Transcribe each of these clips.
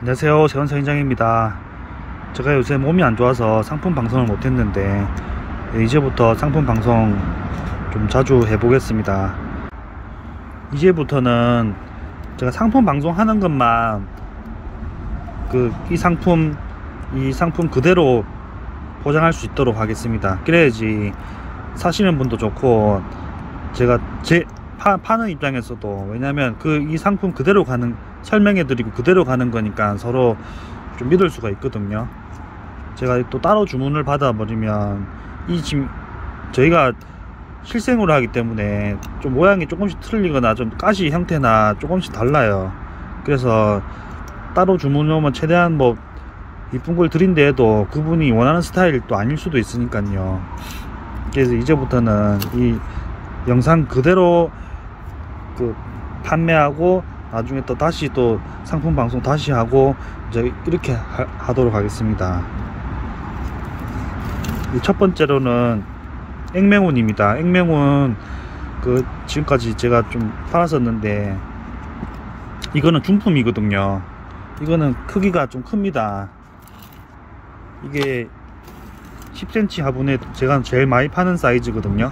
안녕하세요, 재원사인장입니다. 제가 요새 몸이 안 좋아서 상품 방송을 못했는데 이제부터 상품 방송 좀 자주 해보겠습니다. 이제부터는 제가 상품 방송하는 것만 이 상품 그대로 포장할 수 있도록 하겠습니다. 그래야지 사시는 분도 좋고 제가 파는 입장에서도, 왜냐면 이 상품 그대로 설명해드리고 그대로 가는 거니까 서로 좀 믿을 수가 있거든요. 제가 또 따로 주문을 받아버리면 지금 저희가 실생으로 하기 때문에 좀 모양이 조금씩 틀리거나 좀 가시 형태나 조금씩 달라요. 그래서 따로 주문 오면 최대한 이쁜 걸 드린다 해도 그분이 원하는 스타일도 아닐 수도 있으니까요. 그래서 이제부터는 이 영상 그대로 판매하고 나중에 또 다시 상품 방송 다시 하고 이제 이렇게 하도록 하겠습니다. 첫 번째로는 액맹운입니다. 액맹운 지금까지 제가 좀 팔았었는데 이거는 중품이거든요. 이거는 크기가 좀 큽니다. 이게 10cm 화분에 제가 제일 많이 파는 사이즈거든요.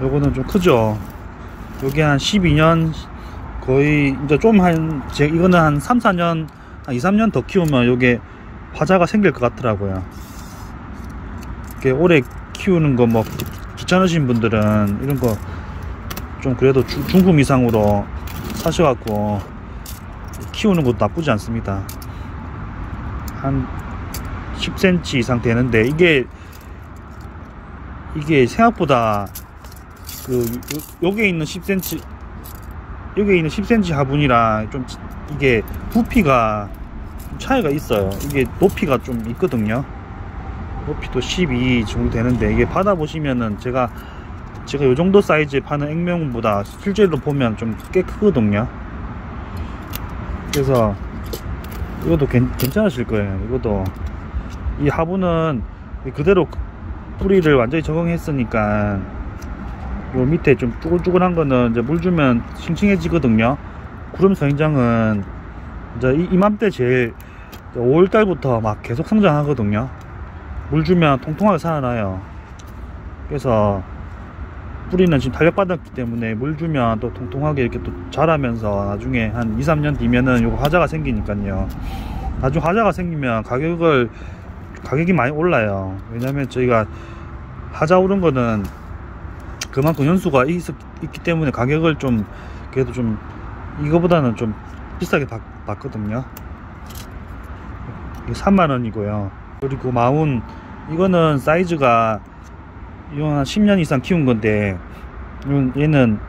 요거는 좀 크죠. 요게 한 12년 거의 이제 이거는 한 3-4년, 한 2-3년 더 키우면 요게 화자가 생길 것 같더라고요. 이렇게 오래 키우는 거 귀찮으신 분들은 이런 거 좀 그래도 중품 이상으로 사셔갖고 키우는 것도 나쁘지 않습니다. 한 10cm 이상 되는데 이게 생각보다 여기에 있는 10cm 화분이랑 좀 이게 부피가 좀 차이가 있어요. 이게 높이가 좀 있거든요. 높이도 12 정도 되는데 이게 받아보시면은 제가 요 정도 사이즈에 파는 액면보다 실제로 보면 좀 꽤 크거든요. 그래서 이것도 괜찮으실 거예요. 이것도 이 화분은 그대로 뿌리를 완전히 적응했으니까 요 밑에 좀 쭈글쭈글한 거는 이제 물 주면 싱싱해지거든요. 구름 서인장은 이제 이맘때 제일 5월달부터 막 계속 성장하거든요. 물 주면 통통하게 살아나요. 그래서 뿌리는 지금 탄력받았기 때문에 물 주면 또 통통하게 이렇게 또 자라면서 나중에 한 2-3년 뒤면은 요거 화자가 생기니까요. 나중에 화자가 생기면 가격이 많이 올라요. 왜냐면 저희가 화자 오른 거는 그만큼 연수가 있기 때문에 가격을 그래도 이거보다는 좀 비싸게 받거든요. 이게 3만원이고요 그리고 마운, 이거는 사이즈가 이건 한 10년 이상 키운 건데 얘는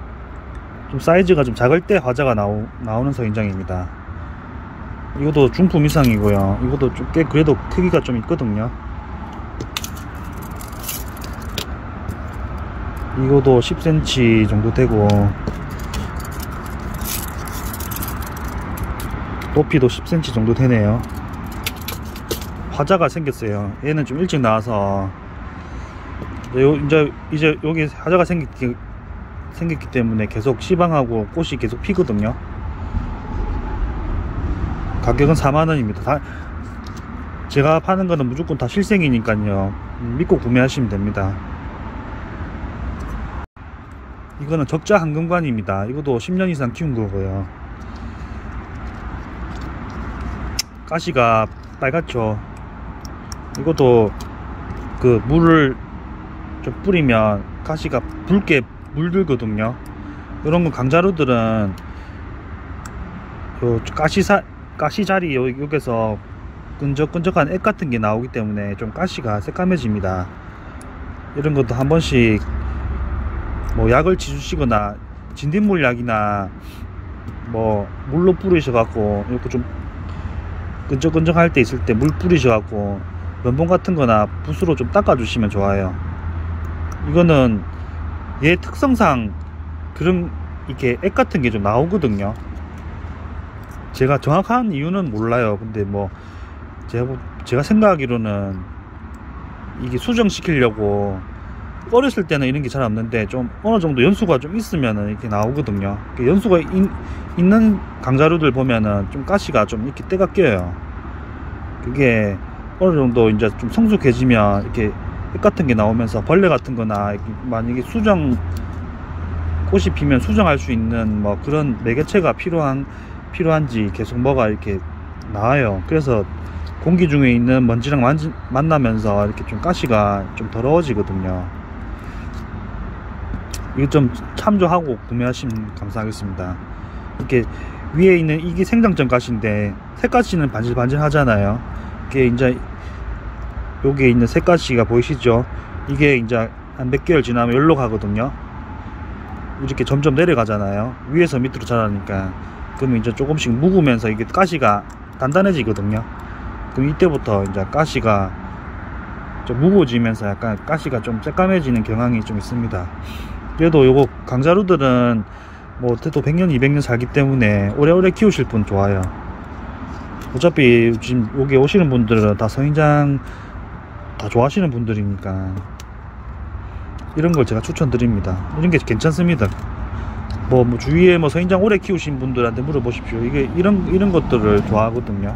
좀 사이즈가 좀 작을 때 화자가 나오는 서인장입니다. 이것도 중품 이상이고요. 이것도 좀 꽤 그래도 크기가 좀 있거든요. 이것도 10cm 정도 되고 높이도 10cm 정도 되네요. 화자가 생겼어요. 얘는 좀 일찍 나와서 이제 여기 화자가 생겼기 때문에 계속 시방하고 꽃이 계속 피거든요. 가격은 4만원입니다. 제가 파는 거는 무조건 다 실생이니까요. 믿고 구매하시면 됩니다. 이거는 적자 한금관입니다. 이것도 10년 이상 키운 거고요. 가시가 빨갛죠. 이것도 물을 좀 뿌리면 가시가 붉게 물들거든요. 이런 거 강자루들은 요 가시자리 여기서 끈적끈적한 액 같은 게 나오기 때문에 좀 가시가 새까매집니다. 이런 것도 한 번씩 약을 치주시거나 진딧물 약이나 물로 뿌리셔갖고 이렇게 좀 끈적끈적할 때 있을 때 물 뿌리셔갖고 면봉 같은 거나 붓으로 좀 닦아주시면 좋아요. 이거는 얘 특성상 이렇게 액 같은 게 좀 나오거든요. 제가 정확한 이유는 몰라요. 근데 제가 생각하기로는 이게 수정시키려고 어렸을 때는 이런 게 잘 없는데 좀 어느 정도 연수가 좀 있으면은 이렇게 나오거든요. 연수가 있는 강자루들 보면은 좀 가시가 좀 이렇게 때가 껴요. 그게 어느 정도 이제 좀 성숙해지면 이렇게 흙 같은 게 나오면서 벌레 같은 거나 만약에 꽃이 피면 수정할 수 있는 뭐 그런 매개체가 필요한지 계속 뭐가 이렇게 나와요. 그래서 공기 중에 있는 먼지랑 만나면서 이렇게 좀 가시가 좀 더러워지거든요. 이거 좀 참조하고 구매하시면 감사하겠습니다. 이렇게 위에 있는 이게 생장점 가시인데 새가시는 반질반질 하잖아요. 이게 이제 여기에 있는 새가시가 보이시죠? 이게 이제 한 몇 개월 지나면 여기로 가거든요. 이렇게 점점 내려가잖아요. 위에서 밑으로 자라니까. 그러면 이제 조금씩 묵으면서 이게 가시가 단단해지거든요. 그럼 이때부터 이제 가시가 좀 무거워지면서 약간 가시가 좀 새까매지는 경향이 좀 있습니다. 그래도 요거 강자루들은 뭐 또 100년 200년 살기 때문에 오래오래 키우실 분 좋아요. 어차피 지금 여기 오시는 분들은 다 서인장 다 좋아하시는 분들이니까 이런 걸 제가 추천드립니다. 이런 게 괜찮습니다. 뭐 주위에 뭐 서인장 오래 키우신 분들한테 물어보십시오. 이게 이런 것들을 좋아하거든요.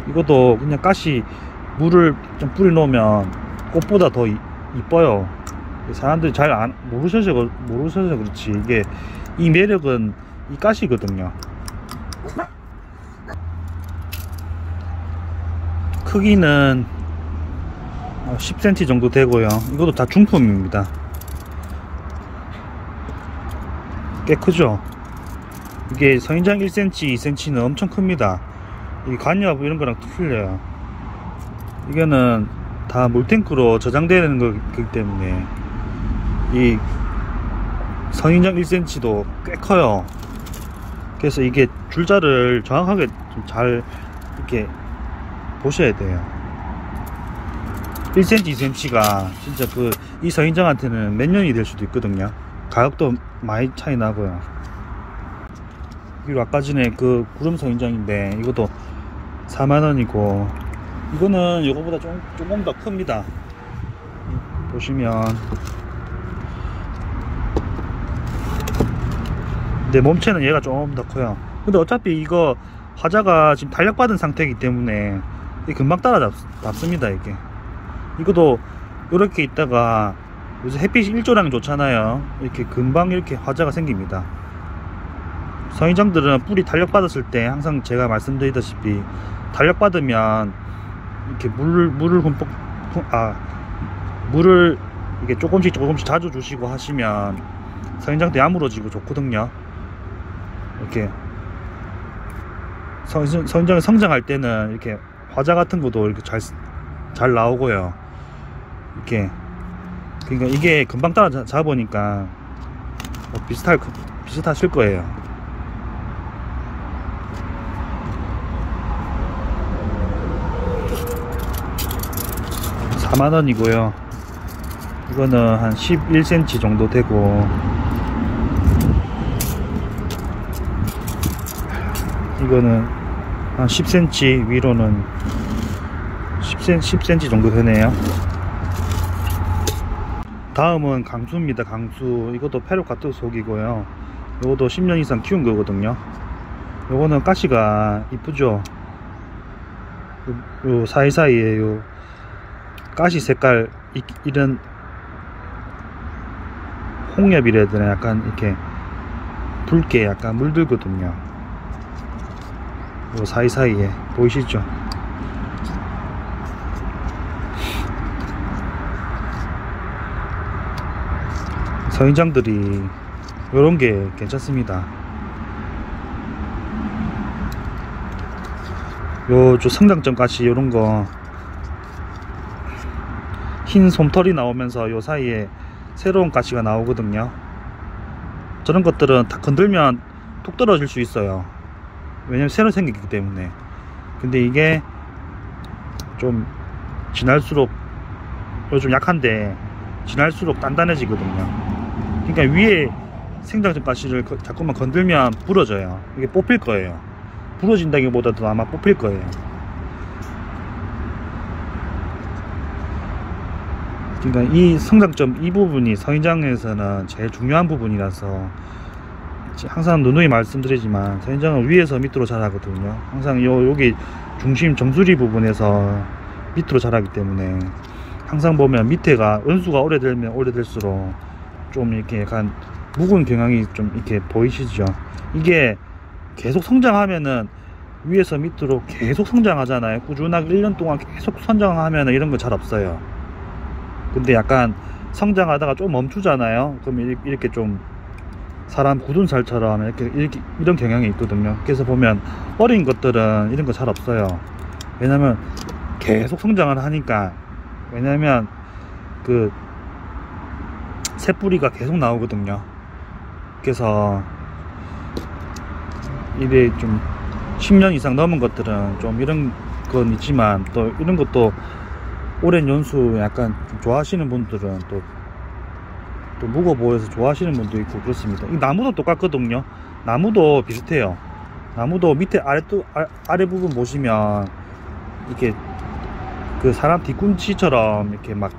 이것도 그냥 가시 물을 좀 뿌려 놓으면 꽃보다 더 이뻐요. 사람들이 잘 모르셔서 그렇지 이게 이 매력은 이 가시거든요. 크기는 10cm 정도 되고요. 이것도 다 중품입니다. 꽤 크죠. 이게 서인장 1cm 2cm는 엄청 큽니다. 이 관엽 이런 거랑 틀려요. 이거는 다 물탱크로 저장되는 거기 때문에 이 서인장 1cm도 꽤 커요. 그래서 이게 줄자를 정확하게 좀 잘 이렇게 보셔야 돼요. 1cm 2cm가 진짜 이 서인장한테는 몇 년이 될 수도 있거든요. 가격도 많이 차이 나고요. 그리고 아까 전에 그 구름 서인장인데 이것도 4만원이고 이거는 이거보다 조금 더 큽니다. 보시면 근데 몸체는 얘가 조금 더 커요. 근데 어차피 이거 화자가 지금 탄력받은 상태이기 때문에 금방 따라잡습니다. 이것도 이렇게 있다가 요새 햇빛이 일조량이 좋잖아요. 이렇게 금방 이렇게 화자가 생깁니다. 서인장들은 뿌리 탄력받았을 때 항상 제가 말씀드리다시피 탄력받으면 이렇게 물을 이게 조금씩 자주 주시고 하시면 서인장도 야물어지고 좋거든요. 이렇게 서인장이 성장할 때는 이렇게 화자 같은 것도 이렇게 잘 나오고요. 그러니까 이게 금방 따라잡으니까 비슷하실 거예요. $4만원이고요. 이거는 한 11cm 정도 되고 이거는 한 10cm 위로는 10cm 정도 되네요. 다음은 강수입니다. 강수. 이것도 페루카트 속이고요. 이것도 10년 이상 키운 거거든요. 요거는 가시가 이쁘죠. 요 사이사이에 요 가시 색깔 이런 홍엽이라 해야 되나 약간 이렇게 붉게 약간 물들거든요. 요 사이사이에 보이시죠? 서인장들이 요런게 괜찮습니다. 요 성장점 가시 요런거 흰 솜털이 나오면서 요 사이에 새로운 가시가 나오거든요. 저런 것들은 다 건들면 툭 떨어질 수 있어요. 왜냐면 새로 생기기 때문에. 근데 이게 좀 지날수록 요즘 약한데 지날수록 단단해지거든요. 그러니까 위에 생장점 가시를 자꾸만 건들면 부러져요. 이게 뽑힐 거예요. 부러진다기보다도 아마 뽑힐 거예요. 그러니까 이 성장점 이 부분이 선인장에서는 제일 중요한 부분이라서 항상 누누이 말씀드리지만 선인장은 위에서 밑으로 자라거든요. 항상 여기 중심 정수리 부분에서 밑으로 자라기 때문에 항상 보면 밑에가 은수가 오래되면 오래될수록 좀 이렇게 약간 묵은 경향이 좀 이렇게 보이시죠. 이게 계속 성장하면은 위에서 밑으로 계속 성장하잖아요. 꾸준하게 1년 동안 계속 성장하면은 이런 거 잘 없어요. 근데 약간 성장하다가 좀 멈추잖아요. 그럼 이렇게 좀 사람 굳은 살처럼 이렇게 이런 경향이 있거든요. 그래서 보면 어린 것들은 이런 거 잘 없어요. 왜냐면 계속 성장을 하니까. 왜냐면 그 새뿌리가 계속 나오거든요. 그래서 이래 좀 10년 이상 넘은 것들은 좀 이런 건 있지만 또 이런 것도 오랜 연수 약간 좀 좋아하시는 분들은 또 무거워 보여서 좋아하시는 분도 있고 그렇습니다. 이 나무도 똑같거든요. 나무도 비슷해요. 나무도 밑에 아래 부분 보시면 이렇게 그 사람 뒤꿈치처럼 이렇게 막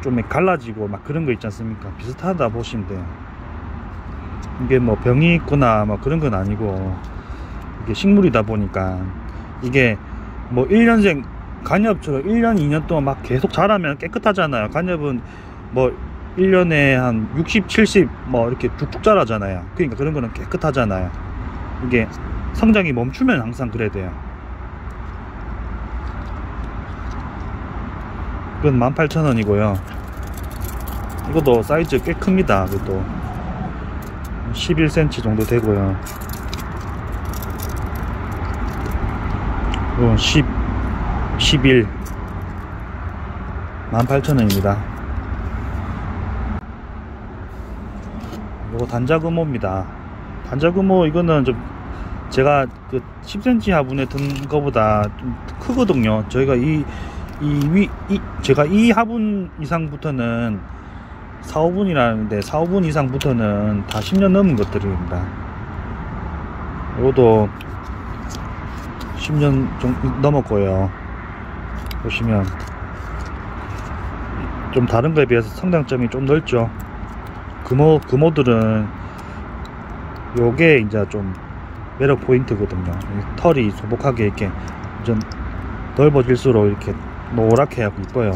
좀 갈라지고 막 그런 거 있지 않습니까? 비슷하다 보시면 돼요. 이게 뭐 병이 있거나 뭐 그런 건 아니고 이게 식물이다 보니까 이게 뭐 1년생 간엽처럼 1년 2년 동안 막 계속 자라면 깨끗하잖아요. 간엽은 뭐 1년에 한 60, 70 뭐 이렇게 쭉쭉 자라잖아요. 그러니까 그런 거는 깨끗하잖아요. 이게 성장이 멈추면 항상 그래야 돼요. 이건 18,000원이고요 이것도 사이즈 꽤 큽니다. 이것도 11cm 정도 되고요. 이건 11 18,000원입니다 이거 단자금호입니다. 단자금호 이거는 좀 제가 그 10cm 화분에 든 거보다 좀 크거든요. 저희가 제가 이 화분 이상부터는 4, 5분이라는데 4, 5분 이상부터는 다 10년 넘은 것들입니다. 이것도 10년 좀 넘었고요. 보시면 좀 다른 거에 비해서 성장점이 좀 넓죠. 금호들은 요게 이제 좀 매력 포인트거든요. 털이 소복하게 이렇게 좀 넓어질수록 이렇게 노랗게 하고 이뻐요.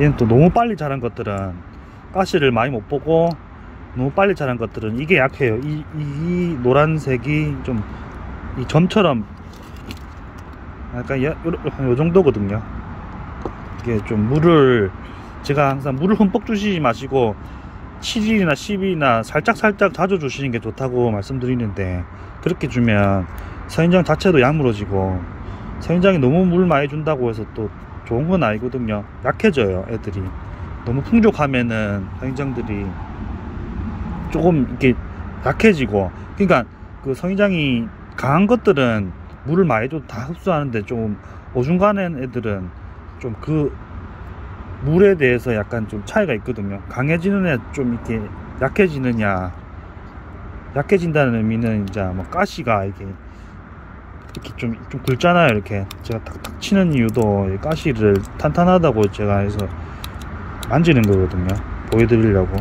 얘는 또 너무 빨리 자란 것들은 가시를 많이 못 보고 너무 빨리 자란 것들은 이게 약해요. 이 노란색이 좀 이 점처럼 약간 요 정도거든요. 이게 좀 제가 항상 물을 흠뻑 주시지 마시고 7일이나 10일이나 살짝 자주 주시는 게 좋다고 말씀드리는데 그렇게 주면 선인장 자체도 약물어지고 선인장이 너무 물 많이 준다고 해서 또 좋은 건 아니거든요. 약해져요. 애들이 너무 풍족하면은 선인장들이 조금 이렇게 약해지고, 그러니까 그 선인장이 강한 것들은 물을 많이 줘도 다 흡수하는데 좀 어중간한 애들은 좀 그 물에 대해서 약간 좀 차이가 있거든요. 강해지는 애 좀 이렇게 약해진다는 의미는 이제 뭐 가시가 이렇게 좀 굵잖아요. 이렇게 제가 탁탁 치는 이유도 가시를 탄탄하다고 제가 해서 만지는 거거든요. 보여드리려고.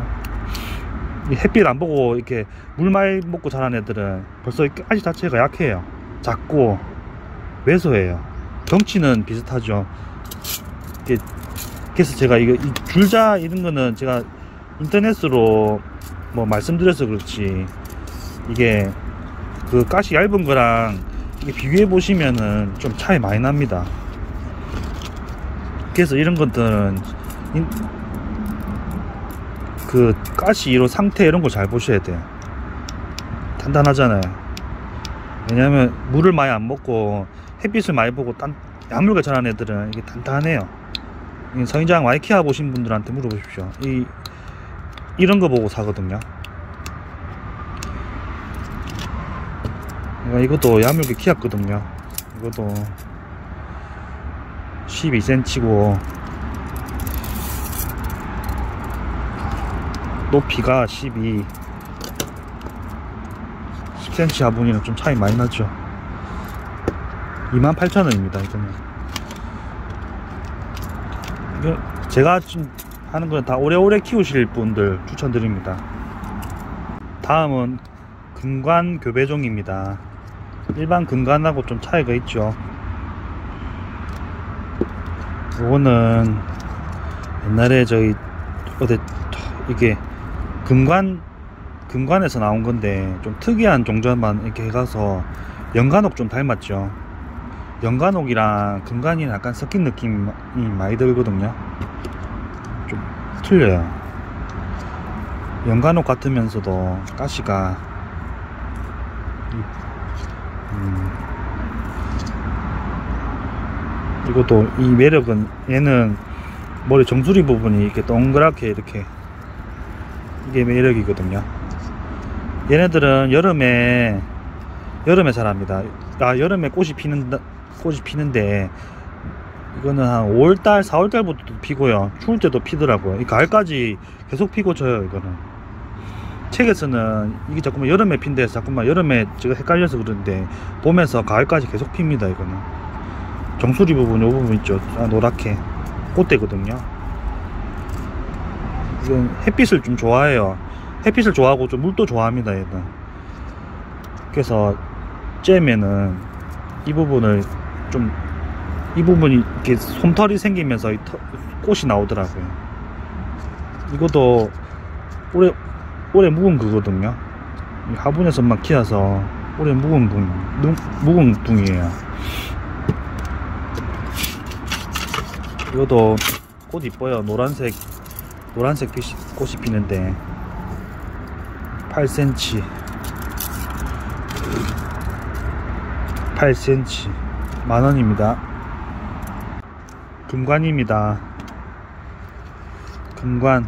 이 햇빛 안 보고 이렇게 물 많이 먹고 자란 애들은 벌써 가시 자체가 약해요. 작고 왜소해요. 덩치는 비슷하죠. 그래서 제가 이 줄자 이런 거는 제가 인터넷으로 뭐 말씀드려서 그렇지, 이게 그 가시 얇은 거랑 이게 비교해 보시면은 좀 차이 많이 납니다. 그래서 이런 것들은 그 가시 이런 상태 이런 거 잘 보셔야 돼요. 단단하잖아요. 왜냐면 물을 많이 안 먹고 햇빛을 많이 보고 야물게 자란 애들은 이게 단단해요. 선인장 많이 키워 보신 분들한테 물어보십시오. 이런 거 보고 사거든요. 이것도 야물게 키웠거든요. 이것도 12cm고 높이가 10cm 화분이랑 좀 차이 많이 나죠. 28,000원입니다. 이거는 제가 지금 하는 건 다 오래오래 키우실 분들 추천드립니다. 다음은 금관 교배종입니다. 일반 금관하고 좀 차이가 있죠. 요거는 옛날에 저희 어디 이게 금관에서 나온 건데 좀 특이한 종자만 이렇게 해가서 연간옥 좀 닮았죠. 연간옥이랑 금관이 약간 섞인 느낌이 많이 들거든요. 좀 틀려요. 연간옥 같으면서도 가시가 이것도 이 매력은, 얘는 머리 정수리 부분이 이렇게 동그랗게 이렇게, 이게 매력이거든요. 얘네들은 여름에 자랍니다. 여름에 꽃이 피는데 이거는 한 5월달 4월달부터 피고요, 추울 때도 피더라고요. 이 가을까지 계속 피고 져요. 이거는 책에서는 이게 자꾸만 여름에 핀대서 자꾸만 여름에 제가 헷갈려서 그러는데 봄에서 가을까지 계속 핍니다. 이거는 정수리 부분, 요 부분 있죠, 노랗게 꽃대거든요. 이건 햇빛을 좀 좋아해요. 햇빛을 좋아하고 좀 물도 좋아합니다. 얘는. 그래서 째면은 이 부분을 좀, 이 부분이 이렇게 솜털이 생기면서 꽃이 나오더라고요. 이것도 오래 묵은 그거든요. 화분에서만 키워서 오래 묵은 둥이에요. 이것도 꽃 이뻐요. 노란색 꽃이 피는데 8cm 10,000원입니다. 금관입니다. 금관.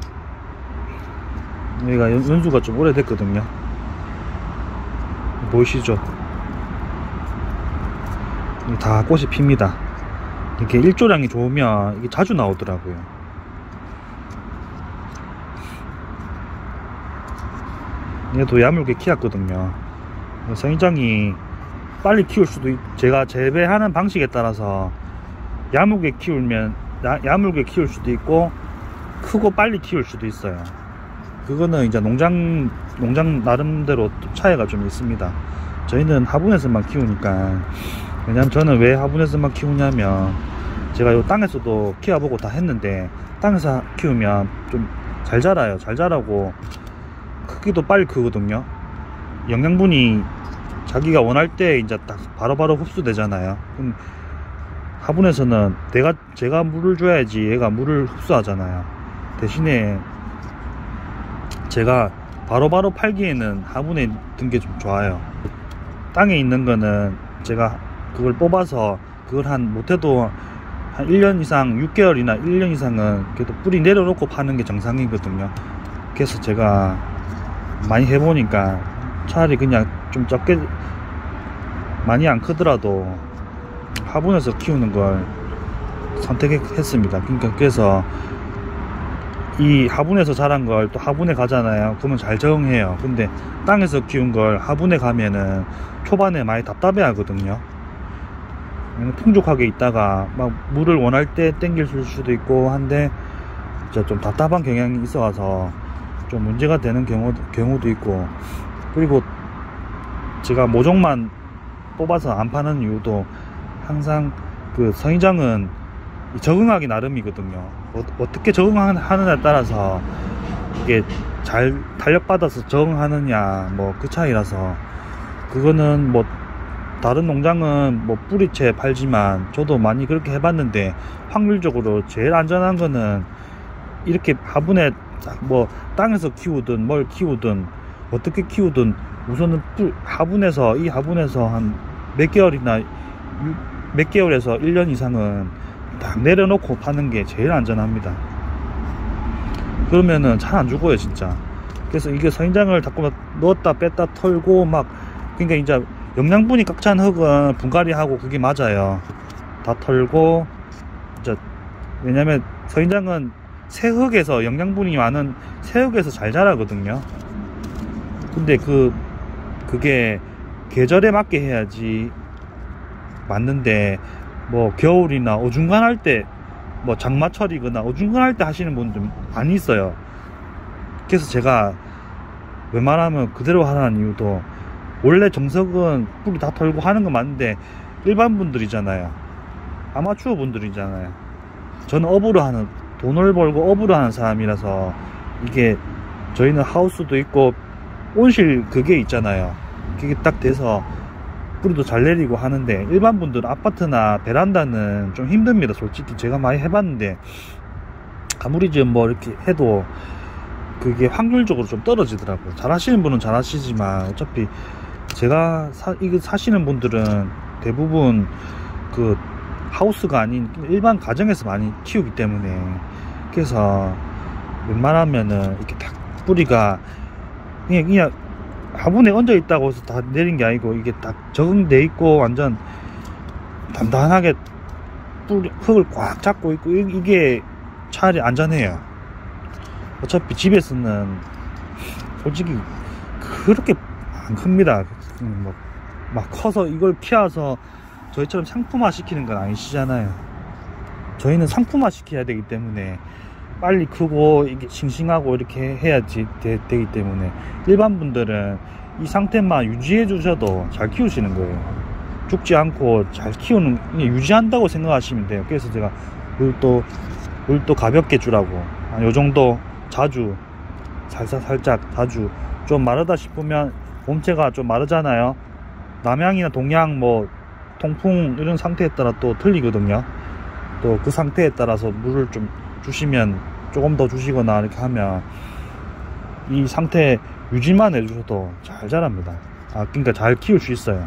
여기가 연수가 좀 오래됐거든요. 보이시죠? 다 꽃이 핍니다. 이렇게 일조량이 좋으면 이게 자주 나오더라고요. 얘도 야물게 키웠거든요. 성인장이 빨리 키울 수도 제가 재배하는 방식에 따라서 야물게 키울 수도 있고 크고 빨리 키울 수도 있어요. 그거는 이제 농장 나름대로 차이가 좀 있습니다. 저희는 화분에서만 키우니까. 왜냐면 저는 왜 화분에서만 키우냐면 제가 요 땅에서도 키워보고 다 했는데 땅에서 키우면 좀 잘 자라요. 잘 자라고 크기도 빨리 크거든요. 영양분이 자기가 원할 때 이제 딱 바로바로 흡수되잖아요. 그럼 화분에서는 제가 물을 줘야지 얘가 물을 흡수하잖아요. 대신에 제가 바로바로 팔기에는 화분에 든 게 좀 좋아요. 땅에 있는 거는 제가 그걸 뽑아서 그걸 못해도 한 1년 이상, 6개월이나 1년 이상은 그래도 뿌리 내려놓고 파는 게 정상이거든요. 그래서 제가 많이 해보니까 차라리 그냥 좀 적게, 많이 안 크더라도 화분에서 키우는 걸 선택했습니다. 그러니까 그래서 이 화분에서 자란 걸 또 화분에 가잖아요. 그러면 잘 적응해요. 근데 땅에서 키운 걸 화분에 가면은 초반에 많이 답답해 하거든요. 풍족하게 있다가 막 물을 원할 때 땡길 수도 있고 한데 좀 답답한 경향이 있어서 좀 문제가 되는 경우도 있고, 그리고 제가 모종만 뽑아서 안 파는 이유도 항상 그 성인장은 적응하기 나름이거든요. 어떻게 적응하느냐에 따라서 이게 잘 탄력받아서 적응하느냐 뭐 그 차이라서, 그거는 뭐 다른 농장은 뭐 뿌리채 팔지만 저도 많이 그렇게 해봤는데 확률적으로 제일 안전한 거는 이렇게 화분에 뭐 땅에서 키우든 뭘 키우든 어떻게 키우든 우선은 화분에서 한 몇 개월에서 1년 이상은 딱 내려놓고 파는 게 제일 안전합니다. 그러면은 잘 안 죽어요 진짜. 그래서 이게 성인장을 자꾸 넣었다 뺐다 털고 막, 그러니까 이제 영양분이 꽉 찬 흙은 분갈이 하고 그게 맞아요. 다 털고 이제, 왜냐면 성인장은 새흙에서, 영양분이 많은 새흙에서 잘 자라거든요. 근데 그게 계절에 맞게 해야지 맞는데, 뭐 겨울이나 어중간할 때 뭐 장마철이거나 어중간할 때 하시는 분들 많이 있어요. 그래서 제가 웬만하면 그대로 하라는 이유도, 원래 정석은 뿌리 다 털고 하는 거 맞는데 일반 분들이잖아요, 아마추어 분들이잖아요. 저는 업으로 하는, 돈을 벌고 업으로 하는 사람이라서, 이게 저희는 하우스도 있고 온실 그게 있잖아요. 그게 딱 돼서 뿌리도 잘 내리고 하는데, 일반 분들은 아파트나 베란다는 좀 힘듭니다. 솔직히 제가 많이 해봤는데, 아무리 지금 뭐 이렇게 해도 그게 확률적으로 좀 떨어지더라고요. 잘 하시는 분은 잘 하시지만, 어차피 제가 이거 사시는 분들은 대부분 그 하우스가 아닌 일반 가정에서 많이 키우기 때문에, 그래서 웬만하면은 이렇게 딱 뿌리가 그냥 화분에 얹어 있다고 해서 다 내린 게 아니고, 이게 딱 적응돼 있고 완전 단단하게 흙을 꽉 잡고 있고, 이게 차라리 안전해요. 어차피 집에서는 솔직히 그렇게 안 큽니다. 막 커서 이걸 키워서 저희처럼 상품화 시키는 건 아니시잖아요. 저희는 상품화 시켜야 되기 때문에 빨리 크고 이게 싱싱하고 이렇게 해야지 되기 때문에, 일반 분들은 이 상태만 유지해 주셔도 잘 키우시는 거예요. 죽지 않고 잘 키우는, 유지한다고 생각하시면 돼요. 그래서 제가 물도 가볍게 주라고, 요 정도 자주 살짝 자주, 좀 마르다 싶으면, 몸체가 좀 마르잖아요. 남양이나 동양 뭐 통풍 이런 상태에 따라 또 틀리거든요. 또 그 상태에 따라서 물을 좀 주시면, 조금 더 주시거나 이렇게 하면 이 상태 유지만 해주셔도 잘 자랍니다. 그러니까 잘 키울 수 있어요.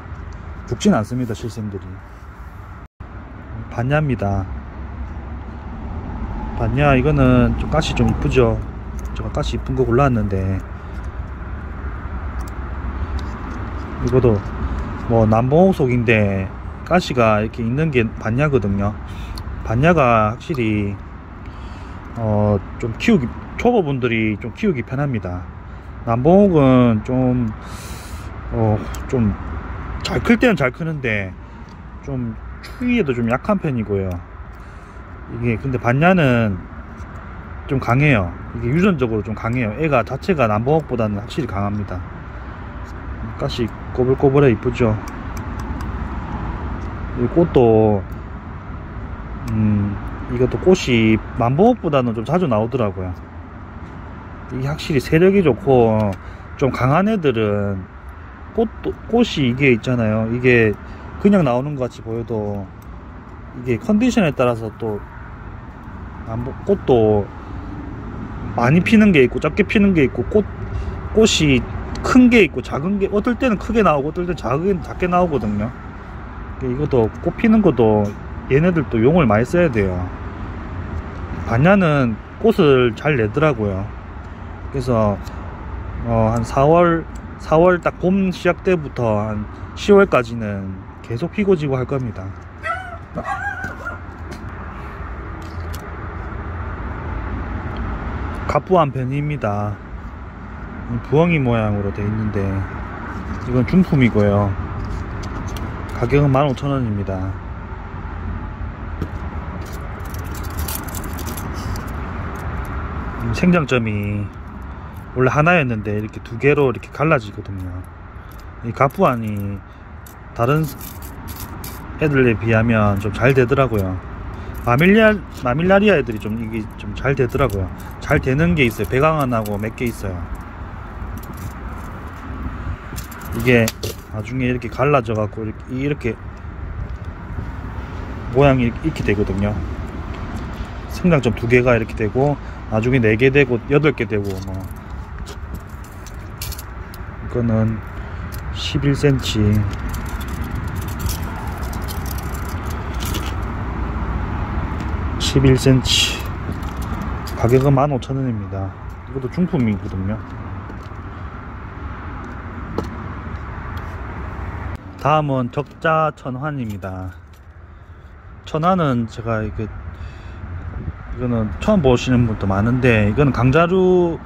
죽진 않습니다, 실생들이. 반야입니다. 반야, 이거는 좀 가시 좀 이쁘죠. 제가 가시 이쁜 거 골랐는데, 이것도 뭐 남봉옥 속인데 가시가 이렇게 있는 게 반야거든요. 반야가 확실히 좀 키우기, 초보분들이 좀 키우기 편합니다. 남봉옥은 좀 잘 클 때는 잘 크는데 좀 추위에도 좀 약한 편이고요. 이게 근데 반야는 좀 강해요. 이게 유전적으로 좀 강해요. 애가 자체가 남봉옥보다는 확실히 강합니다. 가시 꼬불꼬불해 이쁘죠. 이 꽃도 이것도 꽃이 남봉옥보다는 좀 자주 나오더라고요. 이게 확실히 세력이 좋고 좀 강한 애들은 꽃이 이게 있잖아요. 이게 그냥 나오는 것 같이 보여도 이게 컨디션에 따라서 또 꽃도 많이 피는 게 있고 작게 피는 게 있고, 꽃이 큰 게 있고 작은 게, 어떨 때는 크게 나오고 어떨 때는 작게 나오거든요. 이것도 꽃 피는 것도 얘네들도 용을 많이 써야 돼요. 반야는 꽃을 잘 내더라고요. 그래서 한 4월 딱 봄 시작 때부터 한 10월까지는 계속 피고 지고 할 겁니다. 가부한 편입니다. 부엉이 모양으로 되어 있는데, 이건 중품이고요. 가격은 15,000원입니다. 생장점이 원래 하나였는데 이렇게 두 개로 이렇게 갈라지거든요. 이 가부안이 다른 애들에 비하면 좀 잘 되더라고요. 마밀라리아 애들이 좀 이게 좀 잘 되더라고요. 잘 되는 게 있어요. 배강안하고 몇 개 있어요. 이게 나중에 이렇게 갈라져 갖고 이렇게 모양이 이렇게 되거든요. 생장점 2개가 이렇게 되고, 나중에 4개 되고 8개 되고, 뭐 이거는 11cm, 가격은 15,000원입니다. 이것도 중품이거든요. 다음은 적자 천환입니다. 천환은 제가 이거는 처음 보시는 분도 많은데, 이거는 강자루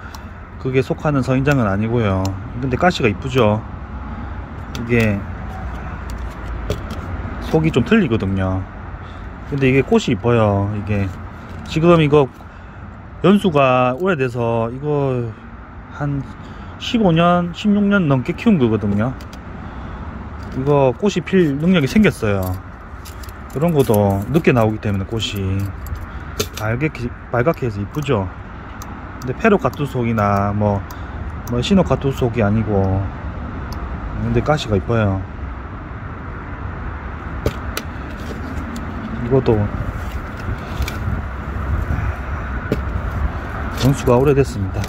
그게 속하는 서인장은 아니고요. 근데 가시가 이쁘죠. 이게 속이 좀 틀리거든요. 근데 이게 꽃이 이뻐요. 이게 지금 이거 연수가 오래돼서 이거 한 15년 16년 넘게 키운 거거든요. 이거 꽃이 필 능력이 생겼어요. 이런 것도 늦게 나오기 때문에 꽃이 빨갛게 해서 이쁘죠. 근데 페로카투속이나 뭐 시노카투속이 아니고, 근데 가시가 이뻐요. 이것도 연수가 오래됐습니다.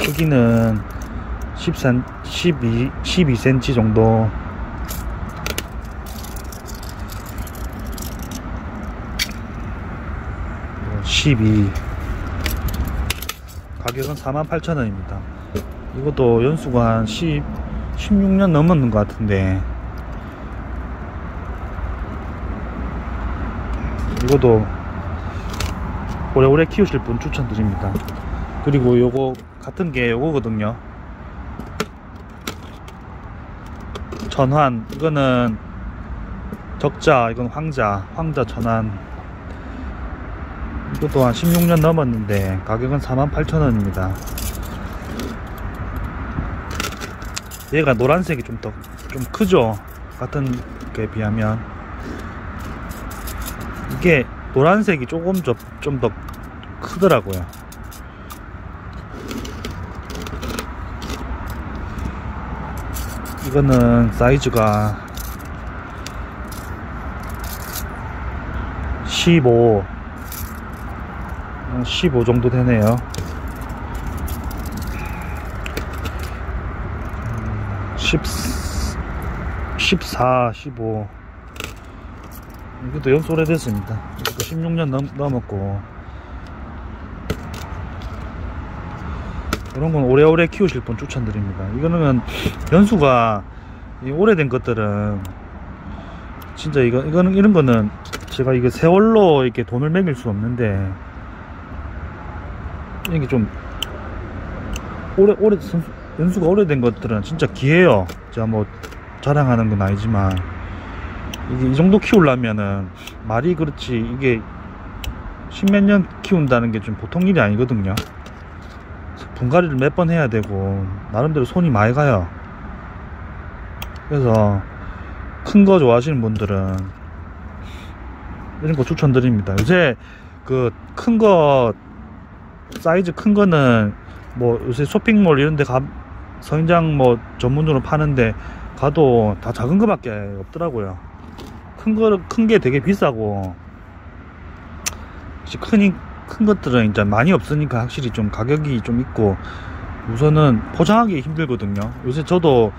크기는 12cm 정도. 가격은 48,000원입니다. 이것도 연수가 한 16년 넘었는 것 같은데, 이것도 오래오래 키우실 분 추천드립니다. 그리고 요거 같은 게 요거거든요. 전환, 이거는 적자, 이건 황자 전환. 이것도 한 16년 넘었는데 가격은 48,000원입니다. 얘가 노란색이 좀 크죠? 같은 게 비하면. 이게 노란색이 조금 좀 더 크더라고요. 이거는 사이즈가 15 정도 되네요. 14, 15. 이것도 연수 오래됐습니다. 이것도 16년 넘었고, 이런 건 오래오래 키우실 분 추천드립니다. 이거는 연수가 오래된 것들은 진짜 이런 거는 제가 이거 세월로 이렇게 돈을 매길 수 없는데, 이게 좀 연수가 오래된 것들은 진짜 귀해요. 제가 뭐 자랑하는 건 아니지만, 이게 이 정도 키우려면은 말이 그렇지, 이게 10몇 년 키운다는 게 좀 보통 일이 아니거든요. 분갈이를 몇 번 해야 되고 나름대로 손이 많이 가요. 그래서 큰 거 좋아하시는 분들은 이런 거 추천드립니다. 요새 그 큰 거, 사이즈 큰 거는 뭐 요새 쇼핑몰 이런 데 서인장 뭐 전문으로 파는데 가도 다 작은 거밖에 없더라고요. 큰 게 되게 비싸고, 큰 것들은 이제 많이 없으니까 확실히 좀 가격이 좀 있고, 우선은 포장하기 힘들거든요. 요새 저도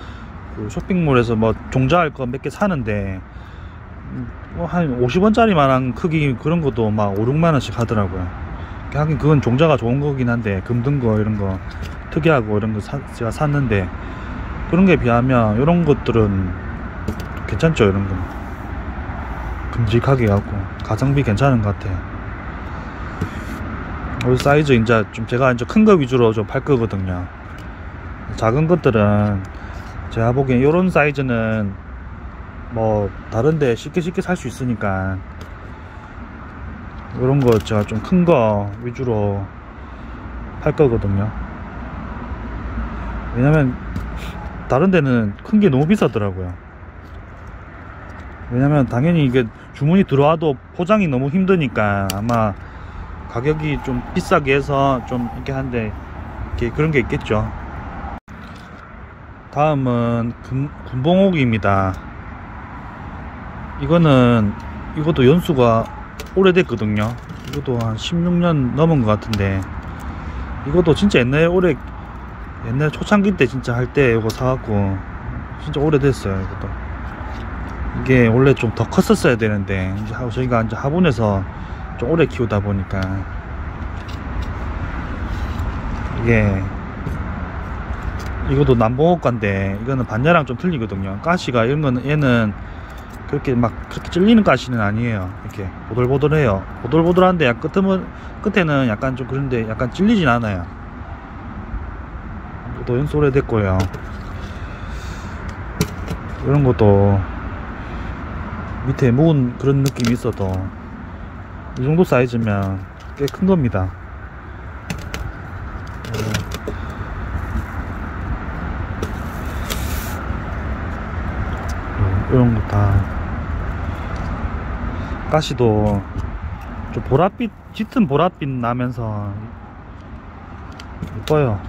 그 쇼핑몰에서 뭐 종자할 거 몇 개 사는데 뭐 한 50원짜리만한 크기 그런 것도 막 5, 6만원씩 하더라고요. 하긴 그건 종자가 좋은 거긴 한데, 금든 거 이런 거 특이하고 이런 거 제가 샀는데, 그런 게 비하면 이런 것들은 괜찮죠. 이런 거 큼직하게 하고 가성비 괜찮은 것 같아요. 사이즈 이제 좀 제가 이제 큰 거 위주로 좀 팔 거거든요. 작은 것들은 제가 보기엔 이런 사이즈는 뭐 다른데 쉽게 살 수 있으니까 이런 거 제가 좀 큰 거 위주로 팔 거거든요. 왜냐면 다른 데는 큰 게 너무 비싸더라고요. 왜냐면 당연히 이게 주문이 들어와도 포장이 너무 힘드니까 아마 가격이 좀 비싸게 해서 좀 이렇게 한데, 그런 게 있겠죠. 다음은 군봉옥입니다. 이것도 연수가 오래됐거든요. 이것도 한 16년 넘은 것 같은데, 이것도 진짜 옛날 초창기 때 진짜 할 때 이거 사갖고 진짜 오래됐어요. 이것도 이게 원래 좀 더 컸었어야 되는데, 이제 저희가 이제 화분에서 좀 오래 키우다 보니까 이것도 남봉옥가인데, 이거는 반야랑 좀 틀리거든요. 가시가 이런 거는, 얘는 그렇게 찔리는 가시는 아니에요. 이렇게 보들보들해요. 보들보들한데 끝에는 약간 좀 그런데 약간 찔리진 않아요. 이것도 연수 오래됐고요. 이런 것도 밑에 묵은 그런 느낌이 있어도 이 정도 사이즈면 꽤 큰 겁니다. 이런 거 다 가시도 좀 보랏빛, 짙은 보랏빛 나면서 예뻐요.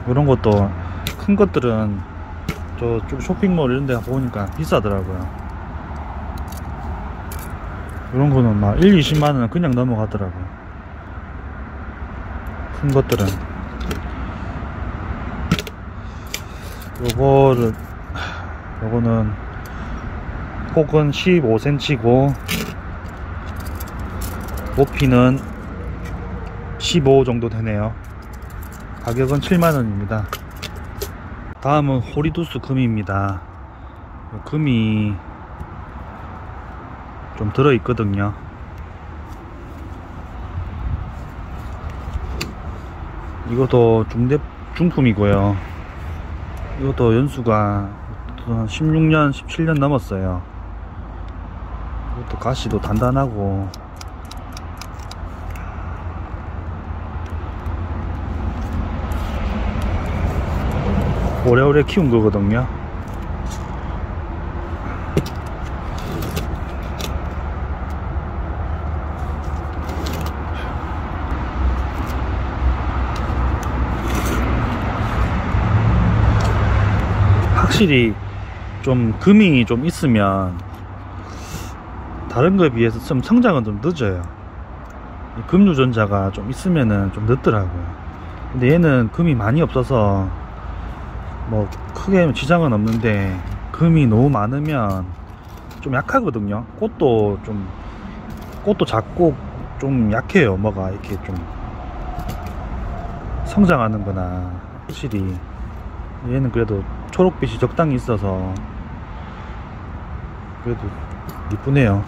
이런 것도 큰 것들은 저쪽 쇼핑몰 이런 데 보니까 비싸더라고요. 이런 거는 막 1, 20만원 그냥 넘어가더라고요. 큰 것들은. 요거는 폭은 15cm고 높이는 15 정도 되네요. 가격은 7만원입니다. 다음은 호리두스 금입니다. 금이 좀 들어있거든요. 이것도 중품이고요. 이것도 연수가 16년, 17년 넘었어요. 이것도 가시도 단단하고 오래오래 키운 거거든요. 확실히 좀 금이 좀 있으면 다른 거에 비해서 좀 성장은 좀 늦어요. 금 유전자가 좀 있으면은 좀 늦더라고요. 근데 얘는 금이 많이 없어서 뭐 크게 지장은 없는데 금이 너무 많으면 좀 약하거든요. 꽃도 작고 좀 약해요. 뭐가 이렇게 좀 성장하는 거나. 확실히 얘는 그래도 초록빛이 적당히 있어서 그래도 이쁘네요.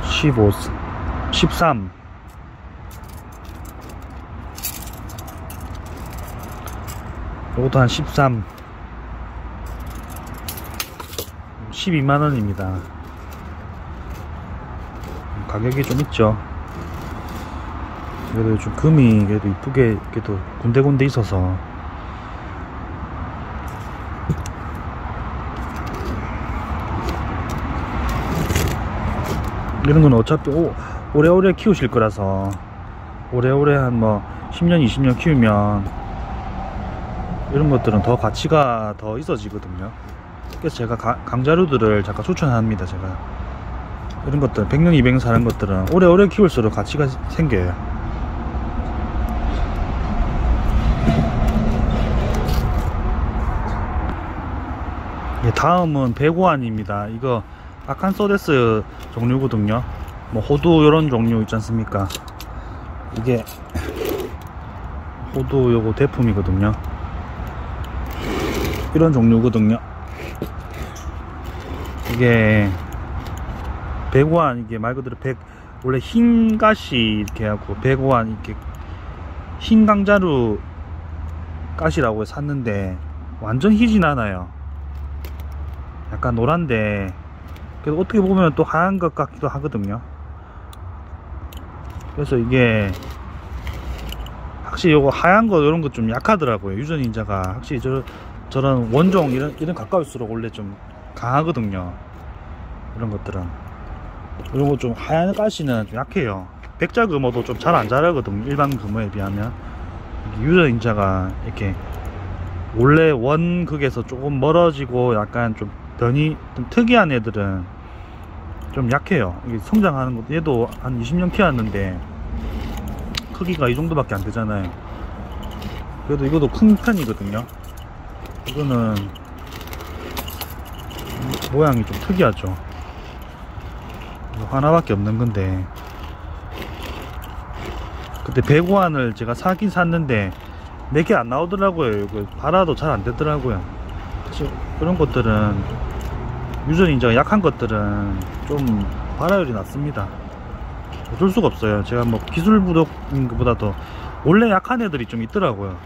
15, 13 요것도 한 13 12만원입니다 가격이 좀 있죠. 그래도 좀 금이 그래도 이쁘게 그래도 군데군데 있어서 이런 건 어차피 오래오래 키우실 거라서 오래오래 한 뭐 10년 20년 키우면 이런 것들은 더 가치가 더 있어지거든요. 그래서 제가 강자루들을 잠깐 추천합니다. 제가 이런 것들 100년 200년 사는 것들은 오래오래 키울수록 가치가 생겨요. 다음은 베고안입니다. 이거 아칸소데스 종류거든요. 뭐 호두 요런 종류 있지 않습니까? 이게 호두 요거 대품이거든요. 이런 종류거든요. 이게 베고안, 이게 말 그대로 원래 흰 가시 이렇게 하고 베고안 이렇게 흰 강자루 가시라고 해서 샀는데 완전 희진 않아요. 약간 노란데 그래도 어떻게 보면 또 하얀 것 같기도 하거든요. 그래서 이게 확실히 요거 하얀 거 이런 거 좀 약하더라고요. 유전인자가 확실히 저런 원종 이런 가까울수록 원래 좀 강하거든요. 이런 것들은 이런 거 좀 하얀 가시는 좀 약해요. 백자 금어도 좀 잘 안 자라거든요. 일반 금어에 비하면. 유전인자가 이렇게 원래 원극에서 조금 멀어지고 약간 좀 변이 좀 특이한 애들은 좀 약해요. 이게 성장하는 것도 얘도 한 20년 키웠는데 크기가 이 정도밖에 안 되잖아요. 그래도 이것도 큰 편이거든요. 이거는 모양이 좀 특이하죠. 하나밖에 없는 건데 그때 베고안을 제가 사긴 샀는데 몇 개 안 나오더라고요. 이거 발화도 잘 안 되더라고요. 그런 것들은 유전인자가 약한 것들은 좀 발화율이 낮습니다. 어쩔 수가 없어요. 제가 뭐 기술 부족인 것보다도 원래 약한 애들이 좀 있더라고요.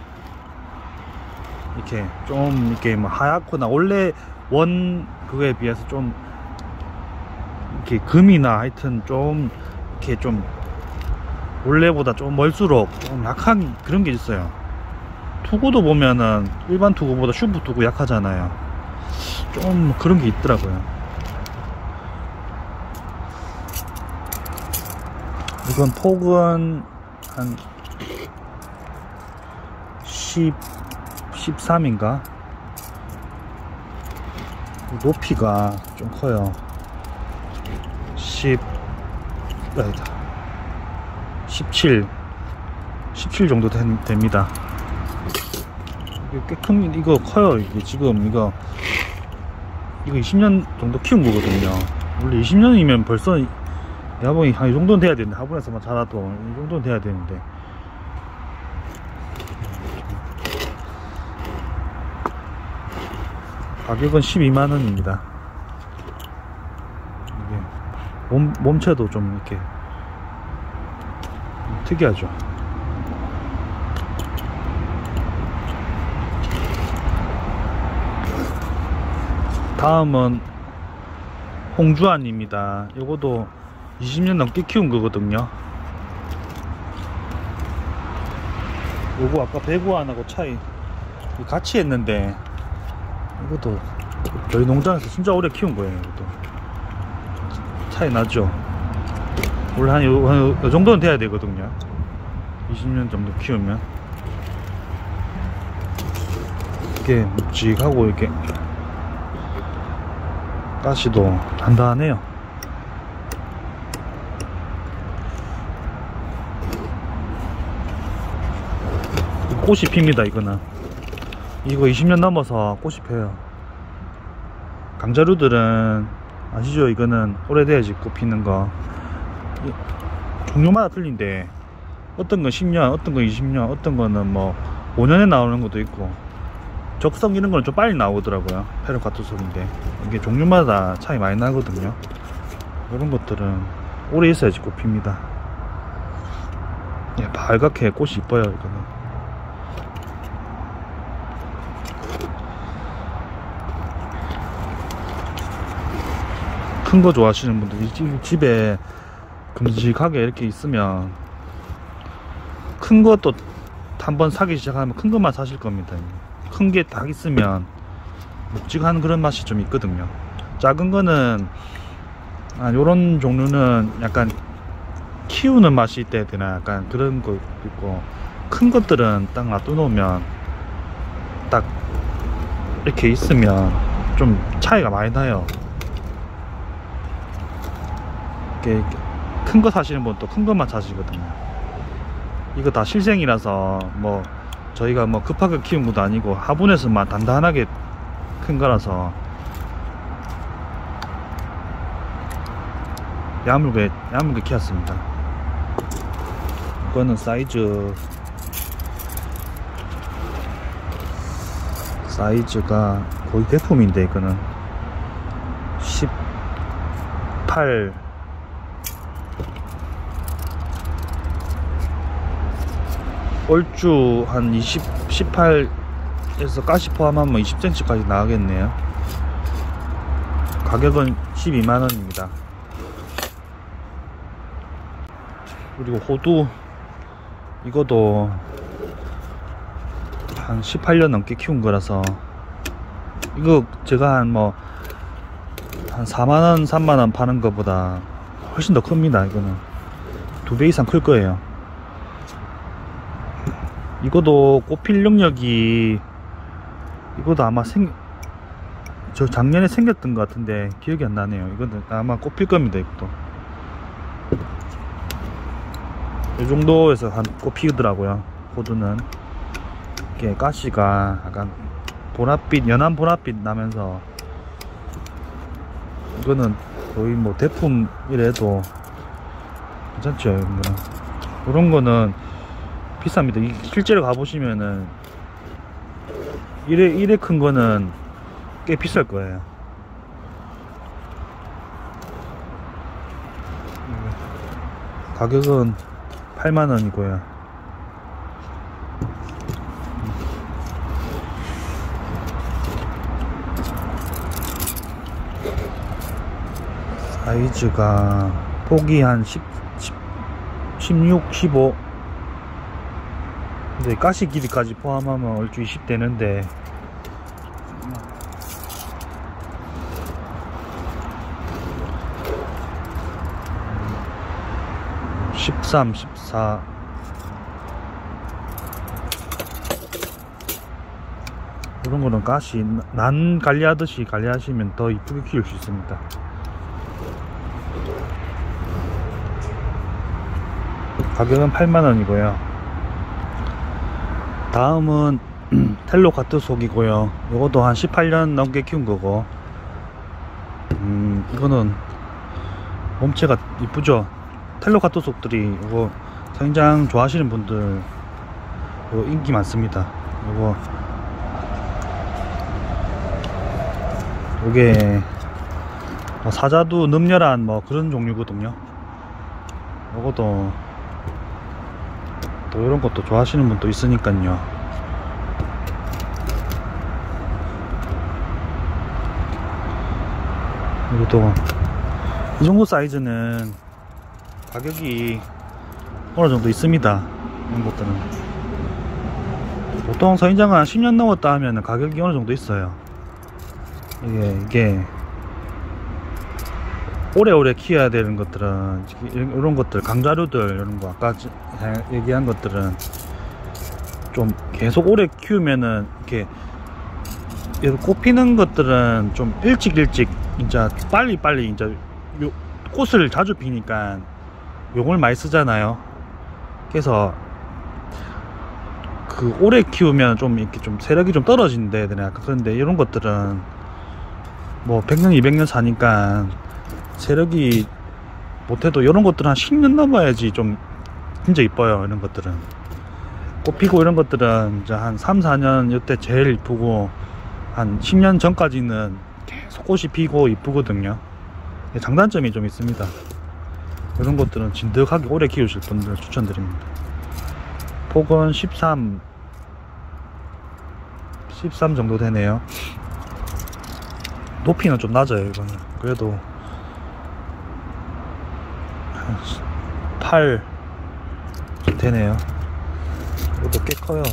이렇게 좀 이렇게 뭐 하얗거나 원래 원 그거에 비해서 좀 이렇게 금이나 하여튼 좀 이렇게 좀 원래보다 좀 멀수록 좀 약한 그런 게 있어요. 투구도 보면은 일반 투구보다 슈퍼 투구 약하잖아요. 좀 그런 게 있더라고요. 이건 폭은 한 13인가? 높이가 좀 커요. 17 정도 됩니다. 이게 꽤 큰, 이거 커요. 이게 지금 이거 20년 정도 키운 거거든요. 원래 20년이면 벌써 야봉이 한 이 정도는 돼야 되는데, 화분에서만 자라도 이 정도는 돼야 되는데. 가격은 12만원입니다. 이게 몸체도 좀 이렇게 특이하죠. 다음은 홍주안입니다. 요거도 20년 넘게 키운 거거든요. 요거 아까 배구안하고 차이 같이 했는데, 이것도 저희 농장에서 진짜 오래 키운 거예요. 이것도 차이 나죠. 원래 한 요 정도는 돼야 되거든요. 20년 정도 키우면 이게 묵직하고 이렇게 가시도 단단해요. 꽃이 핍니다. 이거는 이거 20년 넘어서 꽃이 펴요. 강자루들은 아시죠? 이거는 오래돼야지 꽃 피는 거. 종류마다 틀린데 어떤 건 10년, 어떤 건 20년, 어떤 거는 뭐 5년에 나오는 것도 있고, 적성 이런 거는 좀 빨리 나오더라고요. 페르카투솔인데 이게 종류마다 차이 많이 나거든요. 이런 것들은 오래 있어야지 꽃 핍니다. 예, 발갛게 꽃이 이뻐요. 이거는 큰 거 좋아하시는 분들, 집에 큼직하게 이렇게 있으면 큰 것도 한번 사기 시작하면 큰 것만 사실 겁니다. 큰 게 딱 있으면 묵직한 그런 맛이 좀 있거든요. 작은 거는 요런 종류는 약간 키우는 맛이 있다 해야 되나, 약간 그런 거 있고, 큰 것들은 딱 놔둬놓으면 딱 이렇게 있으면 좀 차이가 많이 나요. 큰 거 사시는 분 또 큰 것만 사시거든요. 이거 다 실생이라서 뭐 저희가 뭐 급하게 키운 것도 아니고 화분에서만 단단하게 큰 거라서 야물게 키웠습니다. 이거는 사이즈가 거의 대품인데, 이거는 18 얼주 한 18에서 가시 포함하면 20cm까지 나가겠네요. 가격은 12만원입니다. 그리고 호두, 이것도 한 18년 넘게 키운 거라서, 이거 제가 한 4만원 3만원 파는 것보다 훨씬 더 큽니다. 이거는 2배 이상 클 거예요. 이것도 꽃필 능력이, 이것도 아마 저 작년에 생겼던 것 같은데 기억이 안 나네요. 이거는 아마 꽃필 겁니다. 이것도 이 정도에서 한 꽃 피우더라고요. 호두는 이게 가시가 약간 보랏빛, 연한 보랏빛 나면서, 이거는 거의 뭐 대품이라도 괜찮죠. 이런 거는 비쌉니다. 실제로 가보시면은 이래 큰 거는 꽤 비쌀 거예요. 가격은 8만원이고요 사이즈가 폭이 한 16, 15. 근데 가시 길이까지 포함하면 얼추 20 되는데 13, 14. 이런 거는 가시 난 관리하듯이 관리하시면 더 이쁘게 키울 수 있습니다. 가격은 8만원이고요 다음은 텔로 가트 속이고요. 이것도 한 18년 넘게 키운 거고, 이거는 몸체가 이쁘죠. 텔로 가트 속들이 이거 성장 좋아하시는 분들 이거 인기 많습니다. 이게 사자두 늠렬한 뭐 그런 종류거든요. 이것도 또 이런 것도 좋아하시는 분도 있으니까요. 이것도 이 정도 사이즈는 가격이 어느 정도 있습니다. 이런 것들은 보통 서인장은 한 10년 넘었다 하면 가격이 어느 정도 있어요. 이게 오래오래 키워야 되는 것들은, 이런 것들 강자류들, 이런 거 아까 얘기한 것들은 좀 계속 오래 키우면은 이렇게 꽃 피는 것들은 좀 일찍 진짜 빨리 이제 꽃을 자주 피니까 용을 많이 쓰잖아요. 그래서 그 오래 키우면 좀 이렇게 좀 세력이 좀 떨어진다 해야 되나. 그런데 이런 것들은 뭐 100년 200년 사니까 세력이 못해도 이런 것들은 한 10년 넘어야지 좀 진짜 이뻐요. 이런 것들은 꽃 피고 이런 것들은 이제 한 3, 4년 이때 제일 이쁘고, 한 10년 전까지는 계속 꽃이 피고 이쁘거든요. 장단점이 좀 있습니다. 이런 것들은 진득하게 오래 키우실 분들 추천드립니다. 폭은 13 정도 되네요. 높이는 좀 낮아요. 이거는 그래도 8 되네요. 이것도 꽤 커요.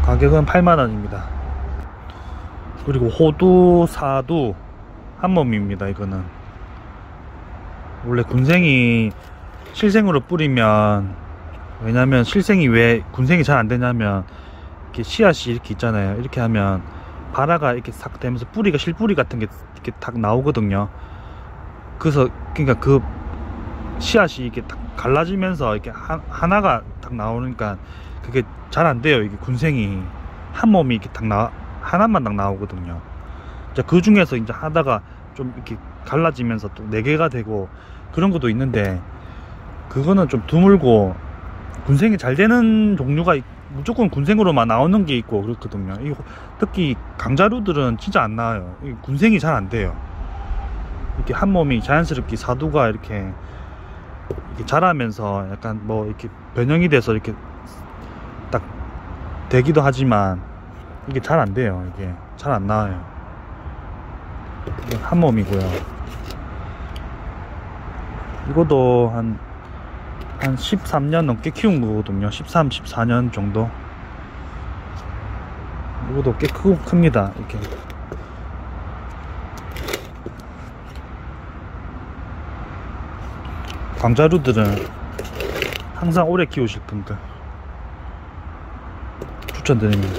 가격은 8만원입니다 그리고 호두, 사두 한 몸입니다. 이거는 원래 군생이 실생으로 뿌리면, 왜냐면 실생이 왜 군생이 잘 안되냐면 이렇게 씨앗이 이렇게 있잖아요. 이렇게 하면 발화가 이렇게 싹 되면서 뿌리가, 실뿌리 같은 게 이렇게 딱 나오거든요. 그래서 그러니까 그 씨앗이 이렇게 딱 갈라지면서 이렇게 하나가 딱 나오니까 그게 잘 안 돼요. 이게 군생이 한 몸이 이렇게 딱 하나만 딱 나오거든요. 그 중에서 이제 하다가 좀 이렇게 갈라지면서 또 4개가 되고 그런 것도 있는데, 그거는 좀 드물고 군생이 잘 되는 종류가 무조건 군생으로만 나오는 게 있고 그렇거든요. 특히 강자류들은 진짜 안 나와요. 군생이 잘 안 돼요. 이렇게 한 몸이 자연스럽게 사두가 이렇게 자라면서 약간 뭐 이렇게 변형이 돼서 이렇게 딱 되기도 하지만 이게 잘 안 돼요. 이게 잘 안 나와요. 이게 한 몸이고요. 이것도 한 13년 넘게 키운 거거든요. 13, 14년 정도. 이것도 꽤 큽니다. 이렇게 광자루들은 항상 오래 키우실 분들 추천드립니다.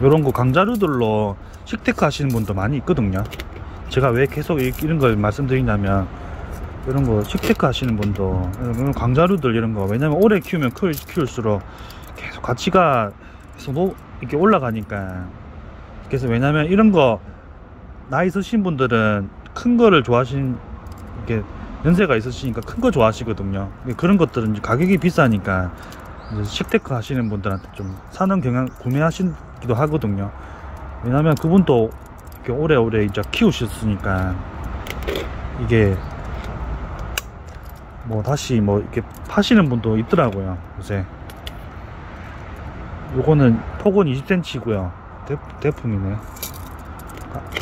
요런 거 강자루들로 식테크 하시는 분도 많이 있거든요. 제가 왜 계속 이런 걸 말씀드리냐면, 이런 거 식테크 하시는 분도, 이런 강자루들 이런 거, 왜냐면 오래 키우면 키울수록 계속 가치가 계속 이렇게 올라가니까. 그래서 왜냐면 이런 거 나이 있으신 분들은 큰 거를 이렇게 연세가 있으시니까 큰 거 좋아하시거든요. 그런 것들은 가격이 비싸니까 식테크 하시는 분들한테 좀 사는 경향, 구매하시기도 하거든요. 왜냐면 그분도 이렇게 오래오래 이제 키우셨으니까 이게 뭐 다시 뭐 이렇게 파시는 분도 있더라고요 요새. 요거는 폭은 20cm고요 대품이네.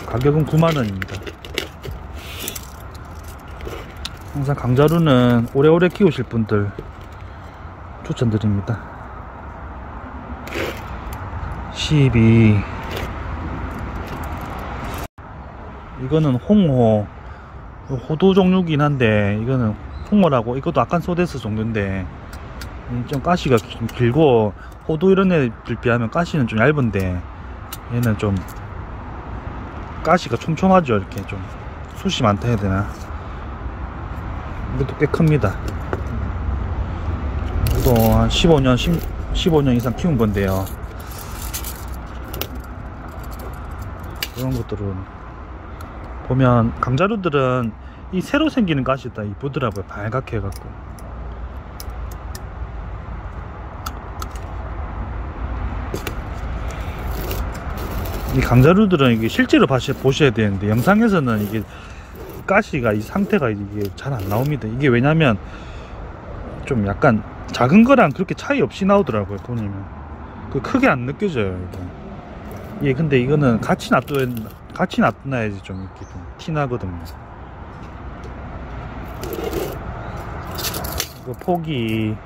가격은 9만원입니다 항상 강자루는 오래오래 키우실 분들 추천드립니다. 12. 이거는 홍호, 호두 종류긴 한데 이거는 홍어라고, 이것도 아칸소데스 정도인데 좀 가시가 좀 길고, 호두 이런 애들 비하면 가시는 좀 얇은데 얘는 좀 가시가 촘촘하죠. 이렇게 좀 숱이 많다 해야 되나. 이것도 꽤 큽니다. 이것도 한 15년 이상 키운 건데요. 이런 것들은 보면 강자루들은 이 새로 생기는 가시 다 이쁘더라고요. 빨갛게 해갖고. 이 강자루들은 이게 실제로 보셔야 되는데 영상에서는 이게 가시가 이 상태가 이게 잘 안 나옵니다. 이게 왜냐면 좀 약간 작은 거랑 그렇게 차이 없이 나오더라고요. 보시면 그 크게 안 느껴져요. 이거. 예, 근데 이거는 같이 놔둬야지 좀 이렇게 좀 티나거든요. 이거 폭이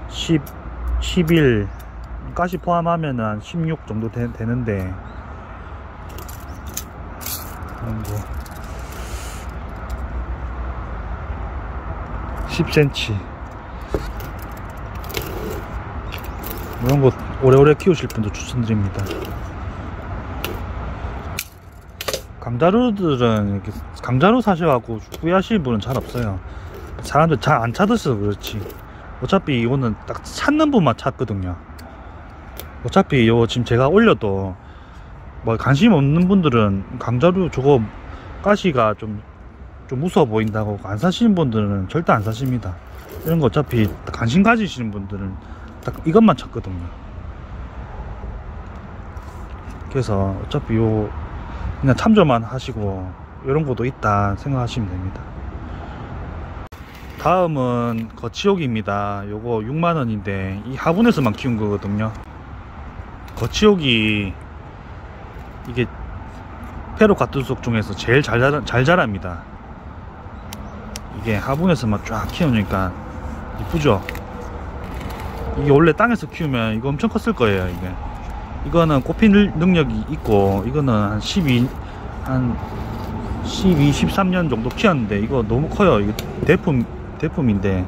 11 가시 포함하면 한 16 정도 되는데 뭐 10cm 이런 거 오래오래 키우실 분도 추천드립니다. 강자루들은 이렇게 강자루 사셔갖고 후회하시는 분은 잘 없어요. 사람들 잘 안 찾아서 그렇지. 어차피 이거는 딱 찾는 분만 찾거든요. 어차피 요 지금 제가 올려도 뭐 관심 없는 분들은 강자루 저거 가시가 좀 무서워 보인다고 안 사시는 분들은 절대 안 사십니다. 이런 거 어차피 관심 가지시는 분들은 딱 이것만 찾거든요. 그래서 어차피 요 그냥 참조만 하시고 이런 것도 있다 생각하시면 됩니다. 다음은 거치옥입니다. 요거 6만원인데 이 화분에서만 키운 거거든요. 거치옥이 이게 페로카투속 중에서 제일 잘 자랍니다. 이게 화분에서만 쫙 키우니까 이쁘죠. 이게 원래 땅에서 키우면 이거 엄청 컸을 거예요. 이거는 꽃필 능력이 있고 이거는 한 12, 13년 정도 키웠는데 이거 너무 커요. 이거 대품인데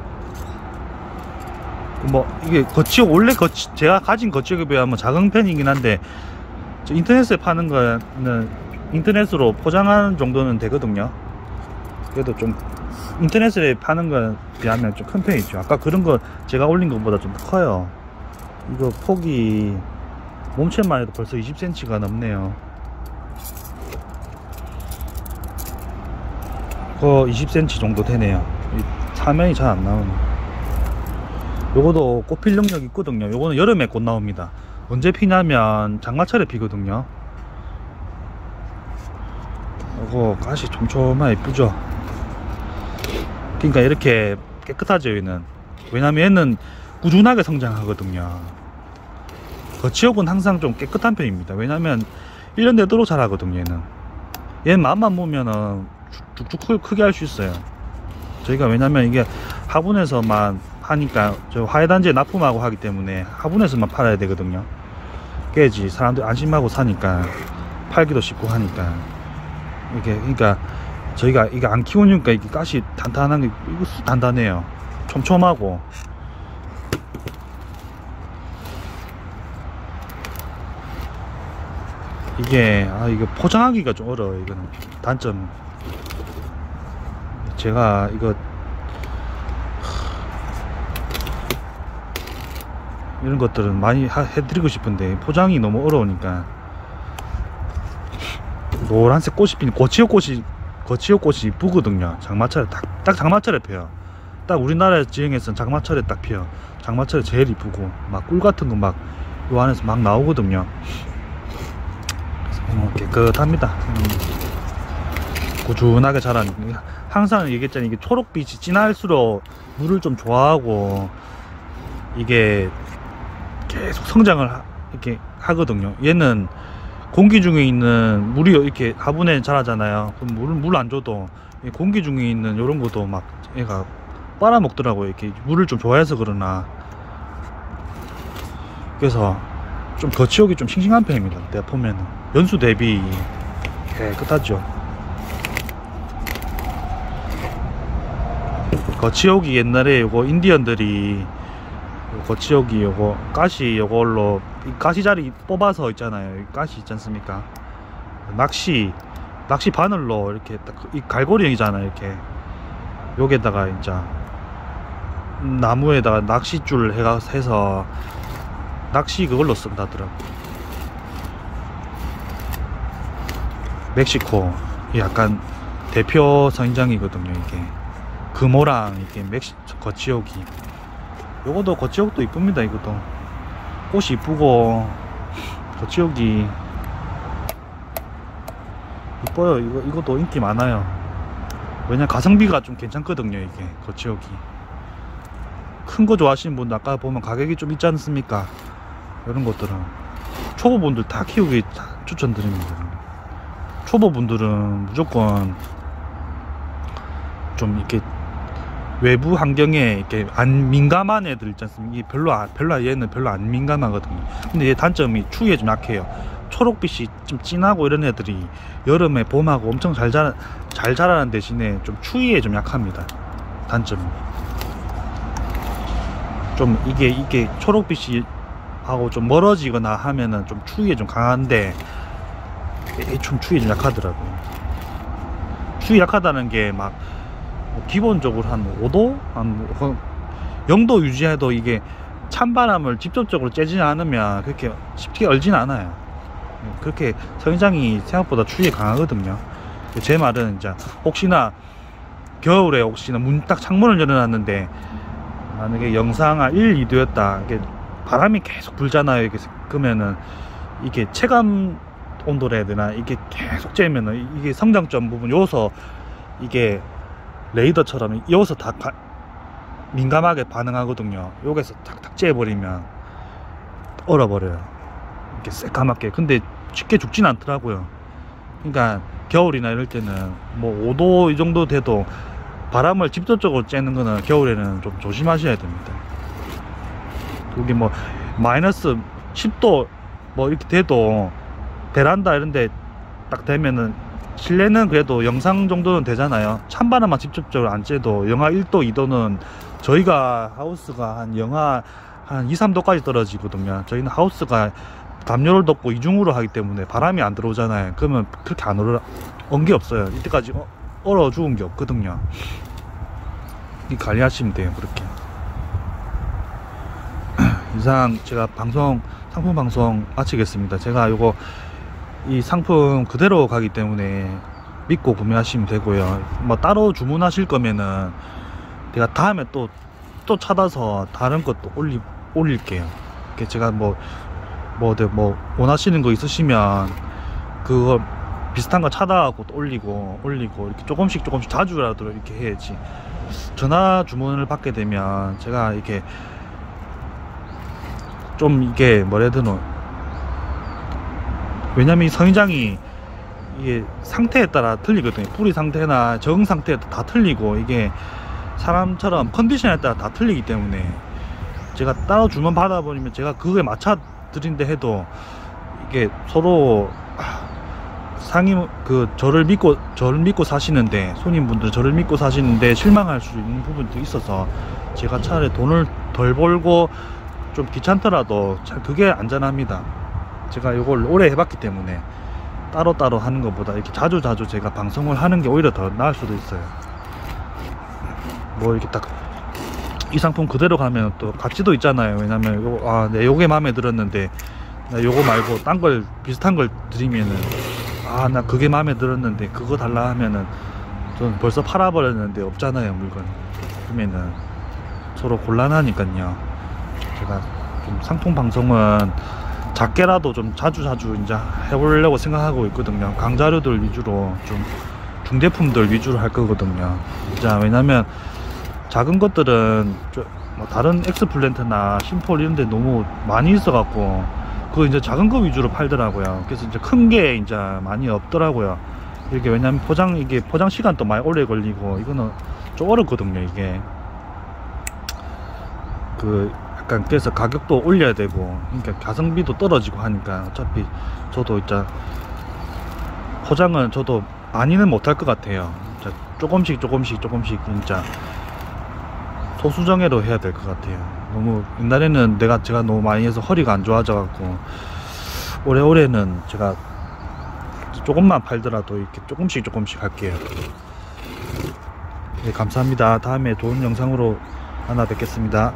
뭐 이게 거치옥 원래 제가 가진 거치옥에 비하면 작은 편이긴 한데 인터넷에 파는 거는 인터넷으로 포장하는 정도는 되거든요. 그래도 좀 인터넷에 파는 거에 비하면 좀 큰 편이죠. 아까 그런 거 제가 올린 것보다 좀 더 커요. 이거 폭이 몸체만 해도 벌써 20cm가 넘네요. 그거 20cm 정도 되네요. 사면이 잘 안 나오네. 요거도 꽃필 능력 있거든요. 요거는 여름에 꽃 나옵니다. 언제 피냐면 장마철에 피거든요. 요거 가시 촘촘하게 이쁘죠. 그러니까 이렇게 깨끗하죠. 얘는 왜냐면 얘는 꾸준하게 성장하거든요. 거치옥은 항상 좀 깨끗한 편입니다. 왜냐면 1년 내도록 자라거든요. 얘는 마음만 보면은 쭉쭉 크게 할 수 있어요. 저희가 왜냐면 이게 화분에서만 하니까 저 화훼단지에 납품하고 하기 때문에 화분에서만 팔아야 되거든요. 깨지 사람들 안심하고 사니까 팔기도 쉽고 하니까 이게 그러니까 저희가 이게 안 키우니까 이게 가시 단단한 게 이거 단단해요. 촘촘하고 이게 이거 포장하기가 좀 어려워요. 이거는 단점. 제가 이거 이런 것들은 많이 해드리고 싶은데 포장이 너무 어려우니까. 노란색 꽃이 피는 거치옥 꽃이 이쁘거든요. 장마철에 딱 장마철에 펴요. 딱 우리나라 지형에서는 장마철에 딱 피어. 장마철에 제일 이쁘고 막 꿀 같은 거 막 요 안에서 막 나오거든요. 그래서 깨끗합니다. 꾸준하게 자라는 항상 얘기했잖아요. 이게 초록빛이 진할수록 물을 좀 좋아하고 이게 계속 성장을 이렇게 하거든요. 얘는 공기 중에 있는 물이 이렇게 화분에 자라잖아요. 그럼 물 안 줘도 공기 중에 있는 이런 것도 막 얘가 빨아먹더라고요. 이렇게 물을 좀 좋아해서 그러나. 그래서 좀 거치욕이 좀 싱싱한 편입니다. 내가 보면은 연수 대비 깨끗하죠. 거치욕이 옛날에 요거 인디언들이 거치욕이 요거 가시 요걸로 가시자리 뽑아서 있잖아요. 가시 있지 않습니까? 낚시 바늘로 이렇게 딱 이 갈고리형이잖아요. 이렇게 여기에다가 이제 나무에다가 낚싯줄 해서 낚시 그걸로 쓴다더라고. 멕시코 약간 대표 선인장이거든요. 이게 금호랑 이게 거치욕이. 요것도 거치욕도 이쁩니다. 이것도 꽃이 이쁘고 거치욕이 이뻐요. 이것도 인기 많아요. 왜냐 가성비가 좀 괜찮거든요. 이게 거치욕이 큰 거 좋아하시는 분들 아까 보면 가격이 좀 있지 않습니까? 이런 것들은 초보분들 다 키우기 추천드립니다. 초보분들은 무조건 좀 이렇게 외부 환경에 이렇게 안 민감한 애들 있지 않습니까? 이게 별로 얘는 별로 안 민감하거든요. 근데 얘 단점이 추위에 좀 약해요. 초록빛이 좀 진하고 이런 애들이 여름에 봄하고 엄청 잘 자라는 대신에 좀 추위에 좀 약합니다. 단점이 좀 이게 초록빛이 하고 좀 멀어지거나 하면은 좀 추위에 좀 강한데 좀 추위에 좀 약하더라고요. 추위 약하다는 게 막 기본적으로 한 5도? 한 0도 유지해도 이게 찬바람을 직접적으로 쬐지 않으면 그렇게 쉽게 얼진 않아요. 그렇게 선인장이 생각보다 추위에 강하거든요. 제 말은 이제 혹시나 겨울에 혹시나 딱 창문을 열어놨는데 만약에 영상 한 1, 2도였다. 이게 바람이 계속 불잖아요. 이게 그러면은 이게 체감 온도라 해야 되나? 이게 계속 쬐면은 이게 성장점 부분 요서 이게 레이더처럼 여기서 다 민감하게 반응하거든요. 여기서 탁탁 쬐버리면 얼어버려요. 이렇게 새까맣게. 근데 쉽게 죽진 않더라고요. 그러니까 겨울이나 이럴 때는 뭐 5도 이 정도 돼도 바람을 직접적으로 쬐는 거는 겨울에는 좀 조심하셔야 됩니다. 여기 뭐 마이너스 10도 뭐 이렇게 돼도 베란다 이런데 딱 되면은 실내는 그래도 영상 정도는 되잖아요. 찬바람만 직접적으로 안 쬐도 영하 1도 2도는 저희가 하우스가 한 영하 한 2, 3도까지 떨어지거든요. 저희는 하우스가 담요를 덮고 이중으로 하기 때문에 바람이 안 들어오잖아요. 그러면 그렇게 안 온 게 없어요. 이때까지 얼어 죽은 게 없거든요. 이 관리하시면 돼요. 그렇게. 이상 제가 상품 방송 마치겠습니다. 제가 요거 이 상품 그대로 가기 때문에 믿고 구매하시면 되고요. 뭐 따로 주문하실 거면은 제가 다음에 또 찾아서 다른 것도 올릴게요. 이렇게 제가 뭐 원하시는 거 있으시면 그거 비슷한 거 찾아가고 또 올리고 이렇게 조금씩 자주라도 이렇게 해야지. 전화 주문을 받게 되면 제가 이렇게 좀 이게 뭐라 해야 되노, 왜냐면 이 선인장이 이게 상태에 따라 틀리거든요. 뿌리 상태나 정 상태에 다 틀리고 이게 사람처럼 컨디션에 따라 다 틀리기 때문에 제가 따로 주문 받아버리면 제가 그거에 맞춰 드린다 해도 이게 서로 저를 믿고 사시는데, 손님분들 저를 믿고 사시는데 실망할 수 있는 부분도 있어서 제가 차라리 돈을 덜 벌고 좀 귀찮더라도 그게 안전합니다. 제가 이걸 오래 해봤기 때문에 따로따로 하는 것보다 이렇게 자주 제가 방송을 하는 게 오히려 더 나을 수도 있어요. 뭐 이렇게 딱 이 상품 그대로 가면 또 가치도 있잖아요. 왜냐면 요게 마음에 들었는데 나 요거 말고 딴 걸 비슷한 걸 드리면은 나 그게 마음에 들었는데 그거 달라 하면은 전 벌써 팔아버렸는데 없잖아요, 물건. 그러면은 서로 곤란하니까요. 제가 좀 상품 방송은 작게라도 좀 자주 이제 해보려고 생각하고 있거든요. 강자료들 위주로 좀 중제품들 위주로 할 거거든요. 자, 왜냐면 작은 것들은 뭐 다른 엑스플랜트나 심폴 이런 데 너무 많이 있어 갖고 그거 이제 작은 거 위주로 팔더라고요. 그래서 이제 큰 게 이제 많이 없더라고요. 이게 왜냐면 이게 포장 시간도 많이 오래 걸리고 이거는 좀 어렵거든요. 이게 약간 그래서 가격도 올려야 되고, 그러니까 가성비도 떨어지고 하니까 어차피 저도 진짜 포장은 저도 많이는 못할 것 같아요. 조금씩 진짜 소수정예로 해야 될 것 같아요. 너무 옛날에는 제가 너무 많이 해서 허리가 안 좋아져 갖고 올해는 제가 조금만 팔더라도 이렇게 조금씩 할게요. 네, 감사합니다. 다음에 좋은 영상으로 하나 뵙겠습니다.